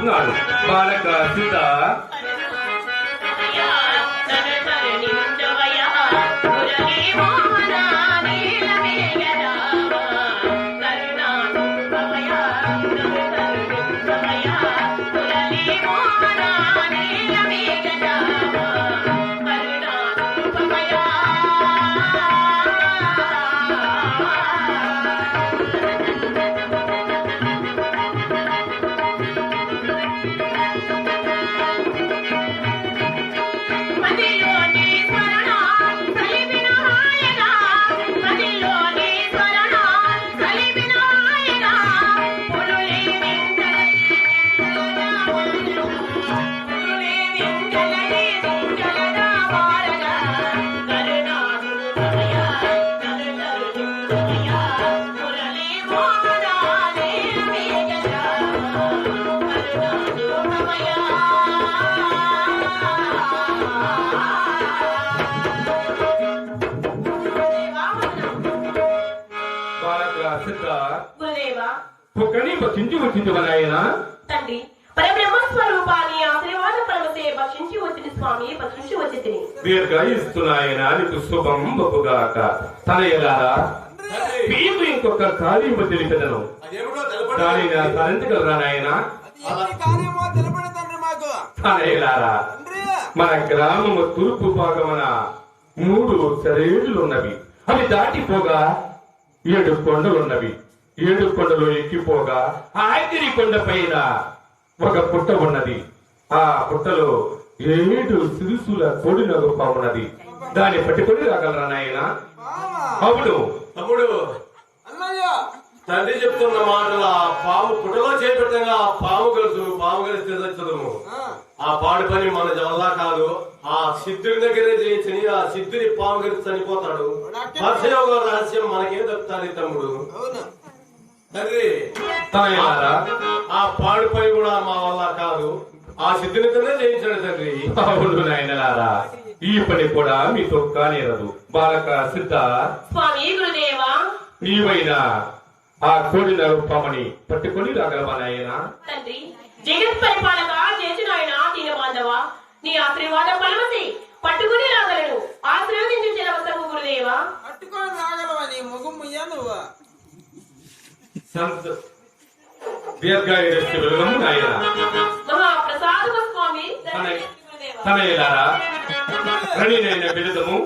వస్తున్నాడు బాలక సీత. తండ్రి పరబ్రహ్మస్వరూపాన్ని ఆశీర్వాద పరమసే భక్షించి వచ్చిన స్వామి భక్షించి వచ్చి తిని దీర్ఘాయిస్తున్నాయన నీకు శుభం బొప్పుగాక. తన ఎలారా మీకు ఇంకొక కార్యము తెలిపెదను, దానిని సాధించగలరా నాయన? తన ఎలారా మన గ్రామము తూర్పు భాగమున 3 సరేళ్లున్నవి. అవి దాటిపోగా 7 కొండలున్నవి. 7 కొండలు ఎక్కిపోగా ఆఖరి కొండ పైన ఒక పుట్ట ఉన్నది. ఆ పుట్టలో 7 సిరుసుల కోడినగు పాము ఉన్నది. దాన్ని పట్టుకొని రాగలరా నాయన? అవును తమ్ముడు, తండ్రి చెప్తున్న మాటలు ఆ పాము పుట్టలో చేపెట్టంగా ఆ పాము కలిసి చదువు. ఆ పాడు పని మన వల్ల కాదు. ఆ సిద్ధుడి దగ్గరే చేయించని ఆ సిద్ధుని పాము కలిసి చనిపోతాడు. పరశయోగ రహస్యం మనకేం చెప్తారు తమ్ముడు? తండ్రి, ఆ పాడు పని కూడా మా వల్ల కాదు. ఆ సిద్ధునితోనే చేయించాడు తండ్రి. అవును నాయనలారా, ఈ పని కూడా మీతో కానేరదు. బాలక సిద్ధ, స్వామి గురుదేవా, నీవైనా ఆ కోడినగు పాముని పట్టుకొని రాగలవా నాయన? తండ్రి, జగత్ పరిపాలక చేసిన ఆయన దీన బాంధవ, నీ ఆశీర్వాద పలమసి పట్టుకుని రాగలను. ఆశీర్వదించిన అవసరము గురుదేవా. పట్టుకొని రాగలవా? నీ ముఖం ముయ్యా నువ్వు దీర్ఘాయుష్టి వెలుగము నాయన. మహాప్రసాదము స్వామి. తన ఎలారా రణినైన బిరుదము